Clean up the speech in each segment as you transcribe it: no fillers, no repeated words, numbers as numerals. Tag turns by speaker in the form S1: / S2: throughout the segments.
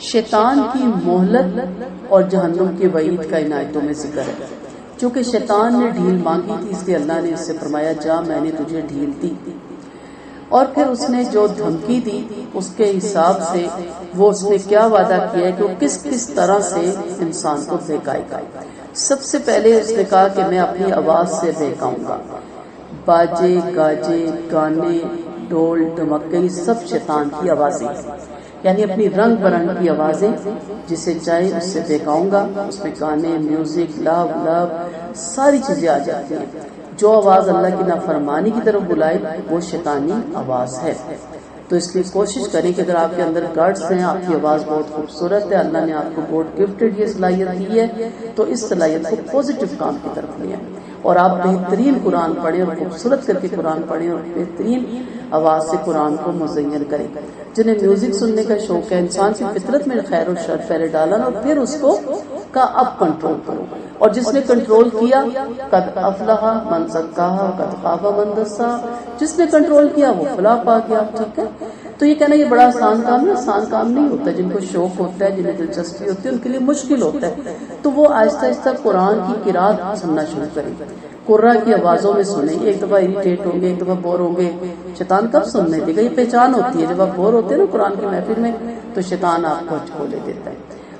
S1: شیطان کی مہلت اور جہنم کے وعید کا ان آیتوں میں ذکر ہے. چونکہ شیطان نے ڈھیل مانگی تھی اس لیے اللہ نے اس سے فرمایا جا میں نے تجھے ڈھیل دی، اور پھر اس نے جو دھمکی دی اس کے حساب سے وہ اس نے کیا وعدہ کیا ہے کہ وہ کس کس طرح سے انسان کو بہکائے گا. سب سے پہلے اس نے کہا کہ میں اپنی آواز سے بہکاؤں گا. باجے گاجے گانے ڈھول ڈھمکے یہ سب شیطان کی آوازیں ہیں، یعنی اپنی رنگ برنگ کی آوازیں جسے چاہے اس سے بہکاؤں گا. اس میں گانے میوزک لو ساری چیزیں آ جاتی ہیں. جو آواز اللہ کی نافرمانی کی طرف بلائے وہ شیطانی آواز ہے. تو اس لیے کوشش کریں کہ اگر آپ کے اندر گٹس ہیں، آپ کی آواز بہت خوبصورت ہے، اللہ نے آپ کو گاڈ گفٹڈ یہ صلاحیت دی ہے، تو اس صلاحیت کو پازیٹو کام کی طرف لیں اور آپ بہترین قرآن پڑھیں اور خوبصورت کر کے قرآن پڑھیں اور بہترین آواز سے قرآن کو مزین کریں. جنہیں میوزک سننے کا شوق ہے، انسان کی فطرت میں خیر و شر پہلے ڈالنا اور پھر اس کو کا اب کنٹرول کرو، اور جس نے کنٹرول کیا قد افلح من زکاہا قد خاب من دساہا، جس نے کنٹرول کیا وہ فلاح پا گیا. ٹھیک ہے، تو یہ کہنا یہ بڑا آسان کام ہے، آسان کام نہیں ہوتا. جن کو شوق ہوتا ہے، جنہیں دلچسپی ہوتی ہے، ان کے لیے مشکل ہوتا ہے. تو وہ آہستہ آہستہ قرآن کی قرات سننا شروع کریں، قرآ کی آوازوں میں سنیں. ایک دفعہ اریٹیٹ ہوں گے، ایک دفعہ بور ہوں گے. شیطان کب سننے دے گا؟ یہ پہچان ہوتی ہے جب آپ بور ہوتے ہیں نا قرآن کی محفل میں تو شیطان آپ کو کھولے دیتا ہے.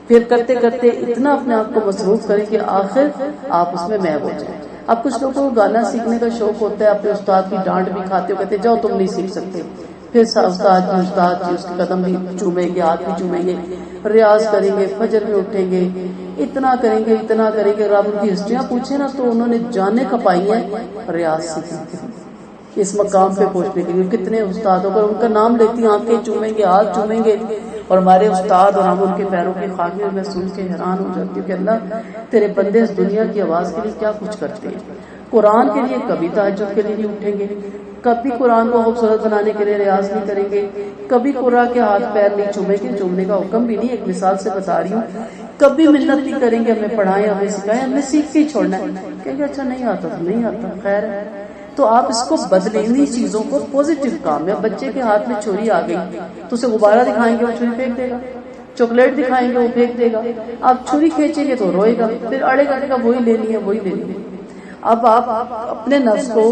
S1: پھر کرتے کرتے اتنا اپنے آپ کو مصروف کریں کہ آخر آپ اس میں محو ہو جائیں. اب کچھ لوگوں کو گانا سیکھنے کا شوق ہوتا ہے، اپنے استاد کی ڈانٹ بھی کھاتے ہو، کہتے جاؤ تم نہیں سیکھ سکتے. پھر استاد جی اس کے قدم بھی چومیں گے، ہاتھ بھی چومیں گے، ریاض کریں گے، فجر میں اٹھیں گے، اتنا کریں گے اتنا کریں گے. رب ان کی ہسٹریاں پوچھیں نا تو انہوں نے جانیں کپائی ہیں ریاض سیکھنے کے اس مقام پہ پہنچنے کے لیے. کتنے استادوں کا ان کا نام لیتی آنکھیں چومیں گے، ہاتھ چومیں گے، اور ہمارے استاد اور ہم ان کے پیروں کے خاکے. میں سن کے حیران ہو جاتی ہوں کہ اللہ تیرے بندے اس دنیا کی آواز کے لیے کیا کچھ کرتے ہیں. قرآن کے لیے کبھی تہجد کے لیے نہیں اٹھیں گے، کبھی قرآن کو خوبصورت بنانے کے لیے ریاض نہیں کریں گے، کبھی قرآن کے ہاتھ پیر نہیں چومیں گے. چومنے کا حکم بھی نہیں، ایک مثال سے بتا رہی ہوں. کبھی منت نہیں کریں گے ہمیں پڑھائیں ہمیں سکھائیں، ہمیں سیکھ کے ہی چھوڑنا ہے. کہیں گے اچھا نہیں آتا تو نہیں آتا، خیر ہے. تو آپ اس کو بدلیں، انہی چیزوں کو پازیٹو کام ہے. بچے کے ہاتھ میں چھری آ گئی تو اسے غبارہ دکھائیں گے وہ چھری پھینک دے گا، چاکلیٹ دکھائیں گے وہ پھینک دے گا. آپ چھری کھینچیں گے تو روئے گا، پھر اڑے گا کہ وہی لینی ہے وہی لینی ہے. اب آپ اپنے نفس کو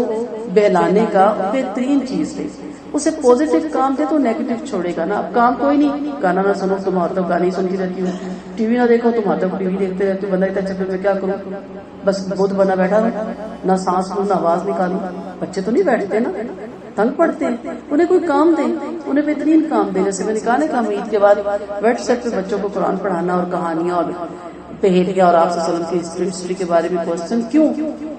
S1: بہلانے کا بہترین چیز دیں، اسے پازیٹو کام دے تو نیگیٹو چھوڑے گا نا. اب کام کوئی نہیں، گانا نہ سنو تم ہر تک گانے سنتی رہتی ہو، ٹی وی نہ دیکھو تم ہر تک ٹی وی دیکھتے رہتے ہو. بندہ کہتا ہے چکر میں کیا کروں، بس بدھ بنا بیٹھا رہا، نہ سانس لوں نہ آواز نکالوں. بچے تو نہیں بیٹھتے نا، تنگ پڑتے ہیں. انہیں کوئی کام دیں، انہیں بہترین کام دیں. جیسے میں نے کہا نا کہ عید کے بعد واٹس ایپ پہ بچوں کو قرآن پڑھانا اور کہانیاں اور پہیلیاں اور آپ صلی اللہ علیہ وسلم کی ہسٹری کے بارے میں کوشچن. کیوں؟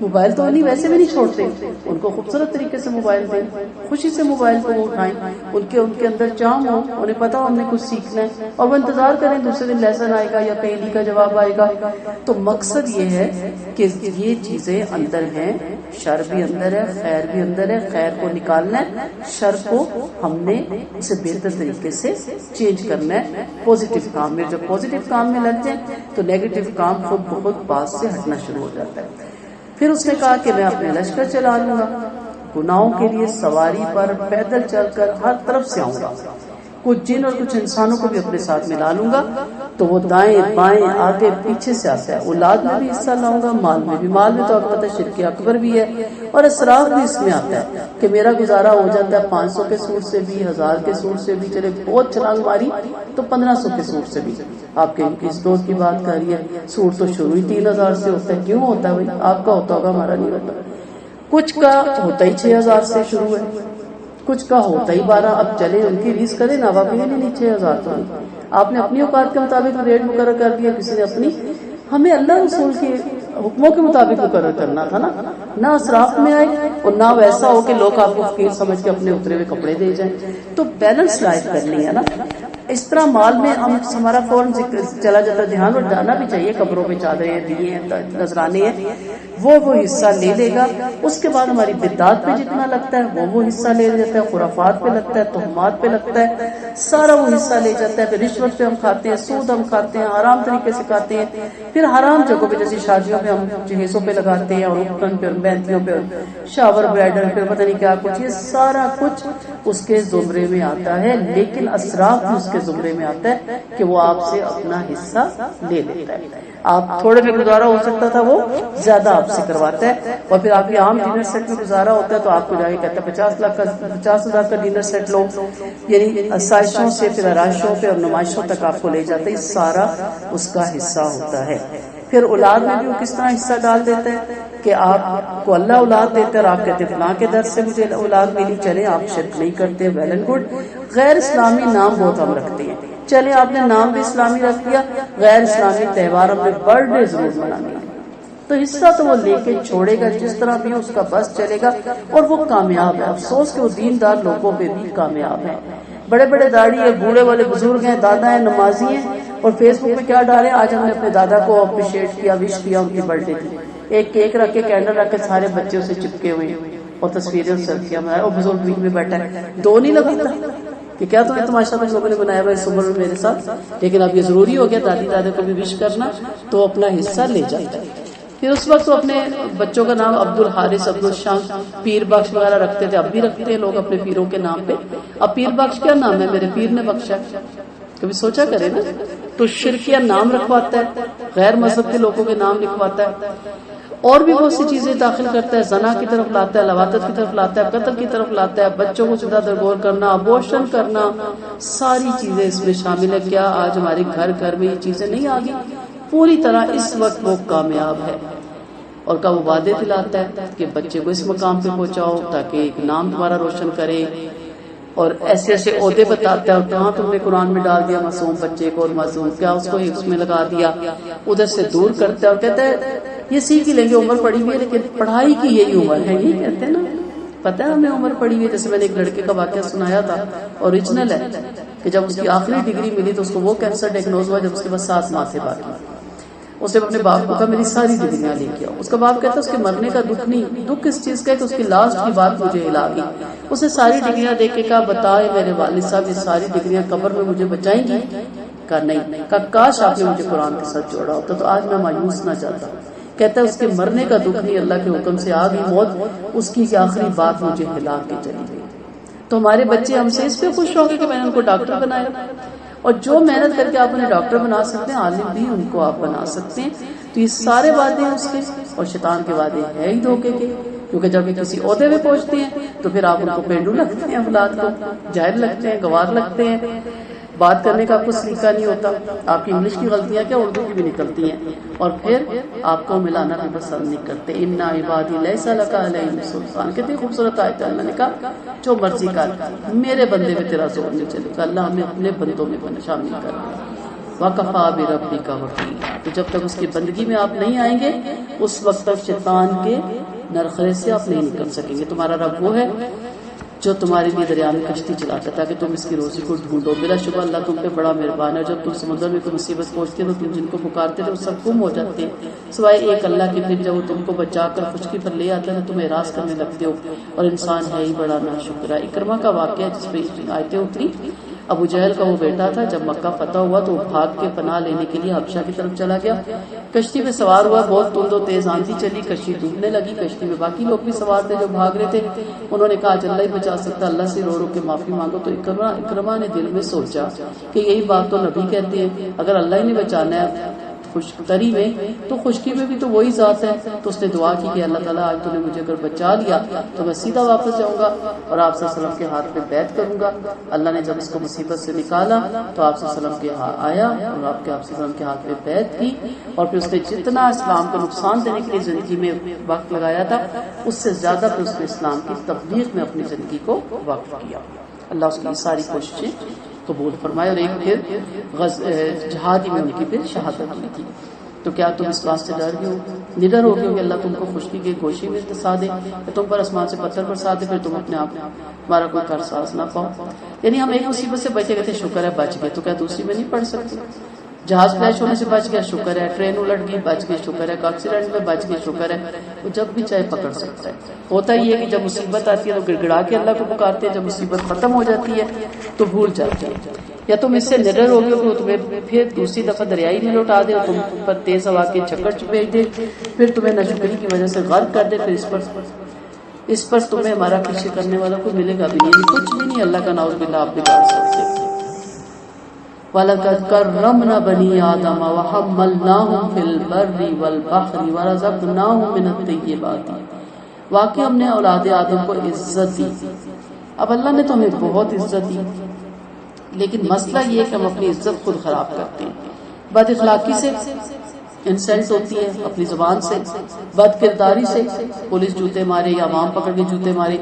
S1: موبائل تو نہیں ویسے بھی نہیں چھوڑتے. ان کو خوبصورت طریقے سے موبائل دیں، خوشی سے موبائل کو وہ اٹھائیں، ان کے اندر چاہم ہو، انہیں پتا ہو ہم نے کچھ سیکھنا ہے، اور وہ انتظار کریں دوسرے دن لیسن آئے گا یا پہیلی کا جواب آئے گا. تو مقصد یہ ہے کہ یہ چیزیں اندر ہیں، شر بھی اندر ہے، خیر بھی اندر ہے. خیر کو نکالنا ہے، شر کو ہم نے اسے بہتر طریقے سے چینج کرنا ہے پازیٹو کام میں. جب پازیٹو کام میں لگ جائیں تو نیگیٹو کام خود بخود بات سے ہٹنا شروع ہو جاتا ہے. پھر اس نے کہا کہ میں اپنے لشکر چلا لوں گا، گناہوں کے لیے سواری پر پیدل چل کر ہر طرف سے آؤں گا. کچھ جن اور کچھ انسانوں کو بھی اپنے ساتھ ملا لوں گا. تو وہ دائیں بائیں آگے پیچھے سے آتا ہے. اولاد میں بھی حصہ لاؤں گا، مال میں بھی. مال میں تو آپ پتہ شرک اکبر بھی ہے اور اسراف بھی اس میں آتا ہے کہ میرا گزارا ہو جاتا ہے 500 کے سوٹ سے بھی، 1000 کے سوٹ سے بھی. چلے بہت چھلانگ ماری تو 1500 کے سوٹ سے بھی. آپ کے کس دوست کی بات کر رہی ہے، سوٹ تو شروع ہی 3000 سے ہوتا ہے. کیوں ہوتا ہے بھائی؟ آپ کا ہوتا ہوگا، ہمارا نہیں ہوتا. کچھ کا ہوتا ہی 6000 سے شروع ہے، کچھ کا ہوتا ہی 12. اب چلے ان کی ریس کرے نا، واقعی نہیں 6000 تو نہیں. آپ نے اپنی اوقات کے مطابق ریٹ مقرر کر دیا، کسی نے اپنی. ہمیں اللہ رسول کے حکموں کے مطابق مقرر کرنا تھا نا، نہ اسراف میں آئے اور نہ ویسا ہو کہ لوگ آپ کو فقیر سمجھ کے اپنے اترے ہوئے کپڑے دے جائیں. تو بیلنس لائف کرنی ہے نا. اس طرح مال میں ہمارا فوراً چلا جاتا دھیان، اور جانا بھی چاہیے. قبروں پہ چادریں دیے ہیں، نذرانے ہیں، وہ حصہ لے لے گا. اس کے بعد ہماری بدعات پہ جتنا لگتا ہے وہ حصہ لے جاتا ہے، خرافات پہ لگتا ہے، تہمات پہ لگتا ہے، سارا وہ حصہ لے جاتا ہے. پھر رشوت پہ ہم کھاتے ہیں، سود ہم کھاتے ہیں، حرام طریقے سے کھاتے ہیں. پھر حرام جگہوں پہ جیسے شادیوں پہ ہم جہیزوں پہ لگاتے ہیں، اور رکن پہ، مہندیوں پہ، شاور برائڈل پہ، پتہ نہیں کیا کچھ. یہ سارا کچھ اس کے زمرے میں آتا ہے، لیکن اسراف بھی اس کے کے زمرے میں آتا ہے کہ وہ آپ سے اپنا حصہ لے لیتا ہے. آپ تھوڑے میں گزارا ہو سکتا تھا، وہ زیادہ آپ سے کرواتا ہے. اور پھر آپ کے عام ڈنر سیٹ میں گزارا ہوتا ہے تو آپ کو جا کے کہتا ہے 50,000 کا ڈنر سیٹ لو، یعنی آسائشوں سے پھر آرائشوں پہ اور نمائشوں تک آپ کو لے جاتا ہے. سارا اس کا حصہ ہوتا ہے. پھر اولاد میں بھی وہ کس طرح حصہ ڈال دیتا ہے کہ آپ کو اللہ اولاد دیتا ہے اور آپ کہتے ہیں فلاں کے در سے مجھے اولاد ملی، چلیں آپ شرک نہیں کرتے، ویل اینڈ گڈ. غیر اسلامی نام بہت ہم رکھتے ہیں، چلیں آپ نے نام بھی اسلامی رکھ دیا، غیر اسلامی تہوار ہم نے برتھ ڈے ضرور منانے ہیں. تو حصہ تو وہ لے کے چھوڑے گا، جس طرح بھی اس کا بس چلے گا اور وہ کامیاب ہے. افسوس کہ وہ دیندار لوگوں پہ بھی کامیاب ہے. بڑے بڑے داڑھی ہے، بوڑھے والے بزرگ ہیں، دادا ہیں، نمازی ہیں، اور فیس بک پہ کیا ڈالے، آج ہم نے اپنے دادا کو اپریشیٹ کیا، وش کیا، ان کی برتھ ڈے تھی. ایک کیک رکھ کے، کینڈل رکھ کے، سارے بچے اسے چپکے ہوئے اور تصویریں سیلفیاں بنائے، اور بزرگ بیچ میں بیٹھا ہے. دو نہیں لگتا کہ کیا تمہیں تماشا میں لوگوں نے بنایا ہوا اس عمر میں میرے ساتھ. لیکن اب یہ ضروری ہو گیا دادی دادا کو بھی وش کرنا، تو اپنا حصہ لے جاتا ہے. پھر اس وقت وہ اپنے بچوں کا نام عبد الحارث، عبد الشام، پیر بخش وغیرہ رکھتے تھے. اب بھی رکھتے ہیں لوگ اپنے پیروں کے نام پہ. اب پیر بخش کیا نام ہے؟ میرے پیر نے بخشا. کبھی سوچا کرے نا. تو شرکیہ نام رکھواتا ہے، غیر مذہب کے لوگوں کے نام لکھواتا ہے، اور بھی بہت سی چیزیں داخل کرتا ہے. زنا کی طرف لاتا ہے، لواطت کی طرف لاتا ہے، قتل کی طرف لاتا ہے، بچوں کو زندہ درگور کرنا، ابورشن کرنا، ساری چیزیں اس میں شامل ہے. کیا آج ہمارے گھر گھر میں یہ چیزیں نہیں آ گئی؟ پوری طرح اس وقت وہ کامیاب ہے. اور کا وہ وعدے دلاتا ہے کہ بچے کو اس مقام پہ پہنچاؤ تاکہ ایک نام تمہارا روشن کرے، اور ایسے ایسے عہدے بتاتا ہے. اور کہاں تم نے قرآن میں ڈال دیا معصوم بچے کو، اور معصوم کیا اس کو اس میں لگا دیا، ادھر سے دور کرتا ہے. اور کہتا ہے یہ سیکھ ہی لیں گے، عمر پڑی ہوئی ہے، لیکن پڑھائی کی یہی عمر ہے. یہی کہتے ہیں نا، پتہ ہے ہمیں عمر پڑی ہوئی ہے. جیسے میں نے ایک لڑکے کا واقعہ سنایا تھا، اوریجنل ہے، کہ جب اس کی آخری ڈگری ملی تو اس کو وہ کینسر ڈائگنوز ہوا جب اس کے پاس 7 ماہ تھے باقی. اس نے اپنے باپ کو کہا میری ساری ڈگریاں لے کے آؤ. اس کا باپ کہتا ہے اس کے مرنے کا دکھ نہیں، دکھ اس چیز کا ہے کہ اس کی لاسٹ کی بات مجھے ہلا گئی. اس نے ساری ڈگریاں دیکھ کے کہا بتائے میرے والد صاحب یہ ساری ڈگریاں قبر میں مجھے بچائیں گی؟ کہا نہیں. کہا کاش آپ نے مجھے قرآن کے ساتھ جوڑا ہوتا تو آج میں مایوس نہ جاتا. کہتا ہے اس کے مرنے کا دکھ نہیں، اللہ کے حکم سے آ گئی موت، اس کی آخری بات مجھے ہلا کے چلی گئی. تو ہمارے بچے ہم سے اس پہ خوش ہوں گے کہ میں نے ان کو ڈاکٹر بنایا. اور جو محنت کر کے آپ انہیں ڈاکٹر بنا سکتے ہیں، عالم بھی ان کو آپ بنا سکتے ہیں. تو یہ سارے وعدے ہیں اس کے، اور شیطان کے وعدے ہیں ہی دھوکے کے. کیونکہ جب یہ کسی عہدے میں پہنچتے ہیں تو پھر آپ ان کو پینڈو لگتے ہیں، اولاد کو جاہل لگتے ہیں، گوار لگتے ہیں. بات کرنے کا آپ کو سلیقہ نہیں ہوتا، آپ کی انگلش کی غلطیاں کیا اردو کی بھی نکلتی ہیں، اور پھر آپ کو ملانا بھی پسند نہیں کرتے. اِنَّ عِبَادِي لَيْسَ لَكَ عَلَيْهِمْ سُلْطَانٌ. کتنی خوبصورت آیت ہے. اللہ نے کہا جو مرضی کر، میرے بندے میں تیرا زور نہیں چلے گا. اللہ ہمیں اپنے بندوں میں شامل کر دیا. وَكَفَىٰ بِرَبِّكَ وَكِيلًا. تو جب تک اس کی بندگی میں آپ نہیں آئیں گے اس وقت تک شیطان کے نرخرے سے آپ نہیں نکل سکیں گے. تمہارا رب وہ ہے جو تمہارے لیے دریا میں کشتی چلاتا ہے تاکہ تم اس کی روزی کو ڈھونڈو. بلا شبہ اللہ تم پہ بڑا مہربان ہے. جب تم سمندر میں کوئی مصیبت پہنچتی ہے تو تم جن کو پکارتے تھے وہ سب گم ہو جاتے ہیں سوائے ایک اللہ کے. پھر جب وہ تم کو بچا کر خشکی پر لے آتا ہے تو تم اعراض کرنے لگتے ہو اور انسان ہے ہی بڑا ناشکرا. اکرمہ کا واقعہ جس پہ آیتیں اتری. ابو جہل کا وہ بیٹا تھا، جب مکہ فتح ہوا تو وہ بھاگ کے پناہ لینے کے لیے حبشہ کی طرف چلا گیا. کشتی میں سوار ہوا، بہت تند و تیز آندھی چلی، کشتی ڈوبنے لگی. کشتی میں باقی لوگ بھی سوار تھے جو بھاگ رہے تھے. انہوں نے کہا اللہ ہی بچا سکتا، اللہ سے رو رو کے معافی مانگو. تو اکرمہ نے دل میں سوچا کہ یہی بات تو نبی کہتے ہیں، اگر اللہ ہی نے بچانا ہے خشکی میں تو خشکی میں بھی تو وہی ذات ہے. تو اس نے دعا کی کہ اللہ تعالیٰ آج تو نے مجھے اگر بچا لیا تو میں سیدھا واپس جاؤں گا اور آپ صلی اللہ علیہ وسلم کے ہاتھ پہ بیعت کروں گا. اللہ نے جب اس کو مصیبت سے نکالا تو آپ صلی اللہ علیہ وسلم کے ہاتھ آیا اور آپ صلی اللہ علیہ وسلم کے ہاتھ پہ بیعت کی. اور پھر اس نے جتنا اسلام کو نقصان دینے کے لیے زندگی میں وقت لگایا تھا اس سے زیادہ پھر اس نے اسلام کی تبلیغ میں اپنی زندگی کو وقف کیا. اللہ اس کی ساری کوششیں قبول فرمائے. اور ایک پھر جہادی میں ان کی پھر شہادت ہوئی تھی. تو کیا تم اس بات سے ڈر گئے ہو، نڈر ہو گئے کہ اللہ تم کو خشکی کے گوشے میں دسا دے، تم پر آسمان سے پتھر برسا دے، پھر تم اپنے آپ تمہارا کوئی کارساز نہ پاؤ. یعنی ہم ایک مصیبت سے بچے گئے تھے، شکر ہے بچ گئے. تو کیا دوسری میں نہیں پڑھ سکتے؟ جہاز فلیش ہونے سے بچ گیا، شکر ہے. ٹرین الٹ گئی، بچ گئے، شکر ہے. ایکسیڈنٹ میں بچ گئے، شکر ہے. وہ جب بھی چاہے پکڑ سکتا ہے. ہوتا یہ ہے کہ جب مصیبت آتی ہے تو گڑ گڑا کے اللہ کو پکارتے ہیں، جب مصیبت ختم ہو جاتی ہے تو بھول جاتے ہیں. یا تم اس سے نڈر ہو گئے کہ تمہیں پھر دوسری دفعہ دریائی میں لوٹا دے اور تم پر تیز ہوا کے چکر بھیج دے، پھر تمہیں ناشکری کی وجہ سے غرق کر دے، پھر اس پر تمہیں ہمارا پیچھے کرنے والا کوئی ملے گا بھی نہیں. کچھ بھی نہیں اللہ کا نعوذ باللہ آپ بگاڑ سکتے. وَلَقَدْ كَرَّمْنَا بَنِي آدَمَ وَحَمَّلْنَاهُمْ فِي الْبَرِّ وَالْبَحْرِ وَرَزَقْنَاهُم مِّنَ الطَّيِّبَاتِ۔ واقعی ہم نے اولاد آدم کو عزت دی۔ اب اللہ نے تو ہمیں بہت عزت دی، لیکن مسئلہ یہ ہے کہ ہم اپنی عزت خود خراب کرتے ہیں۔ بد اخلاقی سے انسلٹ ہوتی ہے، اپنی زبان سے، بد کرداری سے، پولیس جوتے مارے یا عوام پکڑ کے جوتے مارے،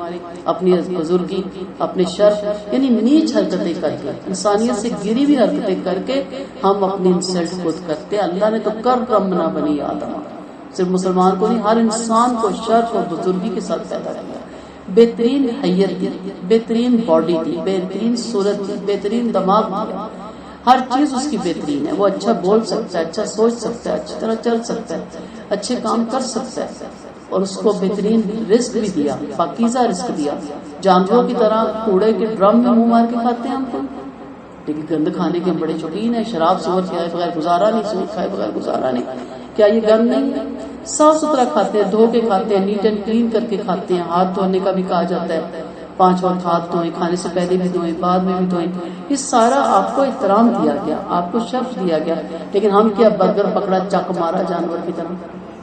S1: اپنی بزرگی، اپنے شرف یعنی نیچ حرکتیں کر کے، انسانیت سے گری ہوئی حرکتیں کر کے ہم اپنی انسلٹ خود کرتے ہیں۔ اللہ نے تو کرمنا بنی آدم، صرف مسلمان کو نہیں، ہر انسان کو شرف اور بزرگی کے ساتھ پیدا کیا، بہترین حیت دی، بہترین باڈی دی، بہترین صورت دی، بہترین دماغ دیا، ہر چیز اس کی بہترین ہے۔ وہ اچھا بول سکتا ہے، اچھا سوچ سکتا ہے، اچھی طرح چل سکتا ہے، اچھے کام کر سکتا ہے، اور اس کو بہترین رزق بھی دیا، پاکیزہ رزق دیا۔ جانوروں کی طرح کوڑے کے ڈرم میں منہ مار کے کھاتے ہیں ہم کو، لیکن گند کھانے کے بڑے شوقین ہیں۔ شراب سور کھائے بغیر گزارا نہیں، سور کھائے بغیر گزارا نہیں۔ کیا یہ گند نہیں ہے؟ صاف ستھرا کھاتے ہیں، دھو کے کھاتے ہیں، نیٹ اینڈ کلین کر کے کھاتے ہیں۔ ہاتھ دھونے کا بھی کہا جاتا ہے، 5 وقت ہاتھ دھوئیں، کھانے سے پہلے بھی دھوئیں، بعد میں بھی دھوئیں۔ یہ سارا آپ کو احترام دیا گیا، آپ کو شرف دیا گیا، لیکن ہم کیا برگر پکڑا چک مارا جانور کی طرح؟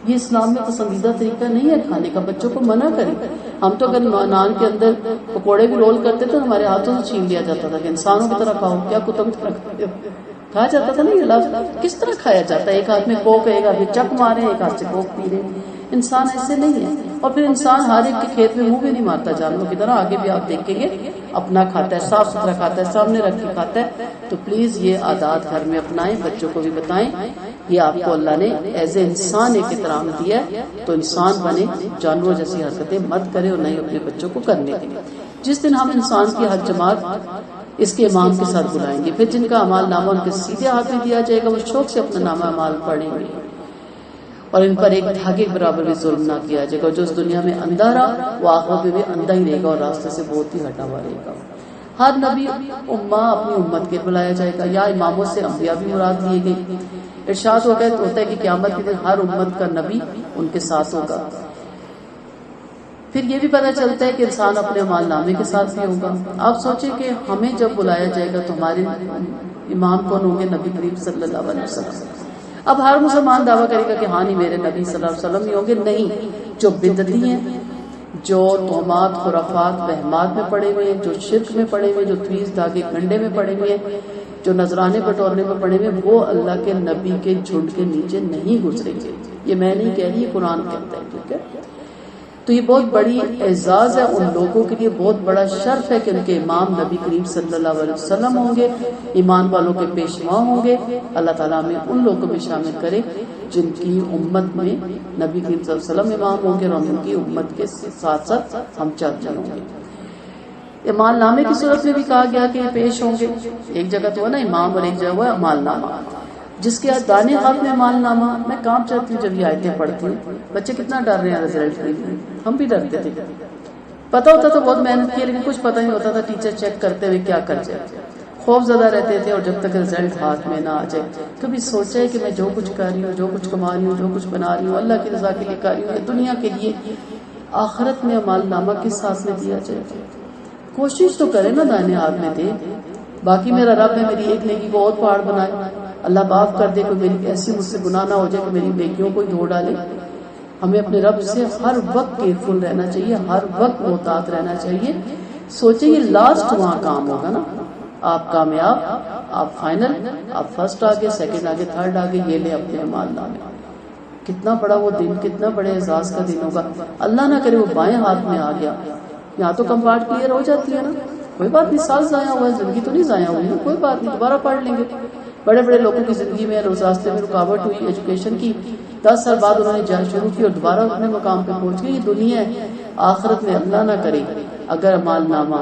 S1: یہ اسلام میں پسندیدہ طریقہ نہیں ہے کھانے کا، بچوں کو منع کریں۔ ہم تو اگر نان کے اندر پکوڑے بھی رول کرتے تو ہمارے ہاتھوں سے چھین لیا جاتا تھا کہ انسانوں کی طرح کھاؤ، کیا کتم کی طرح کھاتے ہو؟ کہا جاتا تھا نا یہ لفظ، کس طرح کھایا جاتا ہے؟ ایک ہاتھ میں کوک ہے، ایک ہاتھ میں چک مارے، ایک ہاتھ سے کوک پی رہے۔ انسان ایسے نہیں ہے، اور پھر انسان ہر ایک کے کھیت میں منہ بھی نہیں مارتا جانوروں کی طرح۔ آگے بھی آپ دیکھیں گے اپنا کھاتا ہے، صاف ستھرا کھاتا ہے، سامنے رکھ کے کھاتا ہے۔ تو پلیز یہ عادات گھر میں اپنائیں، بچوں کو بھی بتائیں۔ یہ آپ کو اللہ نے ایز اے انسان ایک احترام دیا ہے، تو انسان بنے، جانوروں جیسی حرکتیں مت کرے اور نہیں اپنے بچوں کو کرنے دیں۔ جس دن ہم انسان کی ہر جماعت اس کے امام کے ساتھ بلائیں گے، پھر جن کا اعمال نامہ ان کے سیدھے ہاتھ میں دیا جائے گا، وہ شوق سے اپنا نامہ اعمال پڑھیں گے، اور ان پر ایک دھاگے برابر بھی ظلم نہ کیا جائے گا۔ جو اس دنیا میں اندھا رہا وہ آخرت میں بھی اندھا ہی رہے گا، اور راستے سے بہت ہی ہٹا ہوا رہے گا۔ ہر نبی امہ اپنی امت کے بلایا جائے گا، یا اماموں سے انبیاء بھی مراد لیے گئے۔ ارشاد ہوتا ہے کہ قیامت کے دن ہر امت کا نبی ان کے ساتھ ہوگا۔ پھر یہ بھی پتہ چلتا ہے کہ انسان اپنے اعمال نامے کے ساتھ بھی ہوگا۔ آپ سوچیں کہ ہمیں جب بلایا جائے گا تو ہمارے امام کون ہوں گے؟ نبی کریم صلی اللہ علیہ وسلم۔ اب ہر مسلمان دعویٰ کرے گا کہ ہاں نہیں میرے نبی صلی اللہ علیہ وسلم ہی ہوں گے، نہیں۔ جو بدعتی ہیں، جو توہمات، خرافات، وہمات میں پڑے ہوئے ہیں، جو شرک میں پڑے ہوئے ہیں، جو تیز داغے گنڈے میں پڑے ہوئے ہیں، جو نذرانے بٹورنے میں پڑے ہوئے ہیں، وہ اللہ کے نبی کے جھنڈ کے نیچے نہیں گزریں گے۔ یہ میں نہیں کہہ رہی، قرآن کہتا ہے، ٹھیک ہے؟ تو یہ بہت بڑی اعزاز ہے ان لوگوں کے لیے، بہت بڑا شرف ہے کہ ان کے امام نبی کریم صلی اللہ علیہ وسلم ہوں گے، ایمان والوں کے پیشوا ہوں گے۔ اللہ تعالیٰ ہمیں ان لوگوں میں شامل کرے جن کی امت میں نبی کریم صلی اللہ علیہ وسلم امام ہوں گے، اور ہم ان کی امت کے ساتھ ساتھ ہم چلتے ہوں گے۔ اعمال نامے کی صورت میں بھی کہا گیا کہ یہ پیش ہوں گے۔ ایک جگہ تو ہے نا امام اور ایک جگہ ہوا اعمال نامہ، جس کے دانے ہاتھ میں اعمال نامہ۔ میں کام چاہتی ہوں جب یہ آیتیں پڑھتی ہوں، بچے کتنا ڈر رہے ہیں رزلٹ کے لیے، ہم بھی ڈرتے تھے۔ پتہ ہوتا تو بہت محنت کی، لیکن کچھ پتہ نہیں ہوتا تھا ٹیچر چیک کرتے ہوئے کیا کر جائے، خوف زدہ رہتے تھے۔ اور جب تک رزلٹ ہاتھ میں نہ آ جائے، کبھی سوچا ہے کہ میں جو کچھ کر رہی ہوں، جو کچھ کما رہی ہوں، جو کچھ بنا رہی ہوں، اللہ کی رضا کے لیے کر رہی ہوں، دنیا کے لیے، آخرت میں اعمال نامہ کس ہاتھ میں دیا جائے؟ کوشش تو کرے نا دائیں ہاتھ میں دے۔ باقی میرا رب ہے میری ایک نیکی کو اور پہاڑ بنائے، اللہ معاف کر دے کہ میری ایسی مجھ سے گناہ نہ ہو جائے کہ میری نیکیوں کو ہی دھو ڈالے۔ ہمیں اپنے رب سے ہر وقت کیئرفل رہنا چاہیے، ہر وقت محتاط رہنا چاہیے۔ سوچیں یہ لاسٹ وہاں کام ہوگا نا، آپ کامیاب، آپ فائنل، آپ فرسٹ آگے، سیکنڈ آگے، تھرڈ آگے، یہ لے اپنے اعمال نامے۔ کتنا بڑا وہ دن، کتنا بڑے اعزاز کا دن ہوگا۔ اللہ نہ کرے وہ بائیں ہاتھ میں آ گیا، یہاں تو کمپارٹ کلیئر ہو جاتی ہے نا، کوئی بات نہیں، سال ضائع ہوا ہے، زندگی تو نہیں ضائع ہوئی نا، کوئی بات نہیں، دوبارہ پڑھ لیں گے۔ بڑے بڑے لوگوں کی زندگی میں روز راستے میں رکاوٹ ہوئی ایجوکیشن کی، 10 سال بعد انہوں نے جان شروع کی اور دوبارہ اپنے مقام پہ پہنچ گئی۔ یہ دنیا ہے، آخرت میں اللہ نہ کرے اگر اعمال نامہ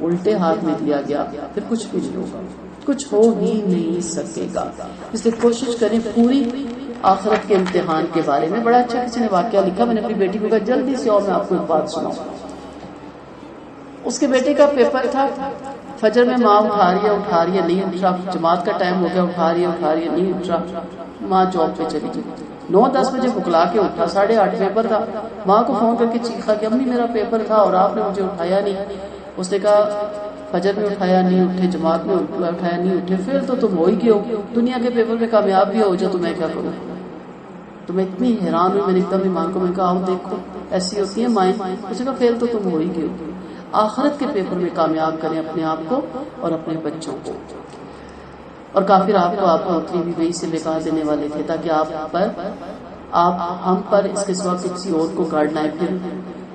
S1: الٹے ہاتھ میں دیا گیا پھر کچھ بھی نہیں ہوگا، کچھ ہو ہی نہیں سکے گا۔ اس لیے کوشش کریں پوری آخرت کے امتحان کے بارے میں۔ بڑا اچھا کسی نے واقعہ لکھا، میں نے اپنی بیٹی کو کہا جلدی سے اور میں آپ کو ایک بات سناؤں۔ اس کے بیٹے کا پیپر تھا، فجر میں ماں اٹھا رہی ہے نہیں اٹھ رہا، جماعت کا ٹائم ہو گیا، اٹھا رہی ہے نہیں اٹھ رہا، ماں جاب پہ چلی گئی۔ 9-10 بجے بکلا کے اٹھا، 8:30 پیپر تھا، ماں کو فون کر کے چیخا کہ امی میرا پیپر تھا اور آپ نے مجھے اٹھایا نہیں۔ اس نے کہا فجر میں اٹھایا نہیں اٹھے، جماعت میں اٹھایا نہیں اٹھے، فیل تو تم ہو ہی گئے ہو، دنیا کے پیپر میں کامیاب بھی ہو جاؤ تو میں کیا کروں؟ تو میں اتنی حیران ہوئی، میں نے ایک دم ایمان کو میں کہا آؤ دیکھو ایسی ہوتی ہے مائیں، اس نے کہا فیل تو تم ہو ہی گئے ہو، آخرت کے پیپر میں کامیاب کریں اپنے آپ کو اور اپنے بچوں کو۔ اور کافر آپ کو آپ اتنی بھی وہی سے نکال دینے والے تھے تاکہ آپ ہم پر اس کے سوا کسی اور کو گاڑنا ہے، پھر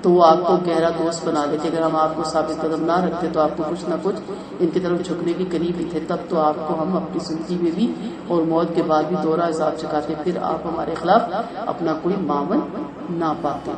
S1: تو وہ آپ کو گہرا دوست بنا لیتے۔ اگر ہم آپ کو ثابت قدم نہ رکھتے تو آپ کو کچھ نہ کچھ ان کی طرف جھکنے کے قریب ہی تھے، تب تو آپ کو ہم اپنی زندگی میں بھی اور موت کے بعد بھی دوہرا عذاب چکاتے، پھر آپ ہمارے خلاف اپنا کوئی معاون نہ پاتے۔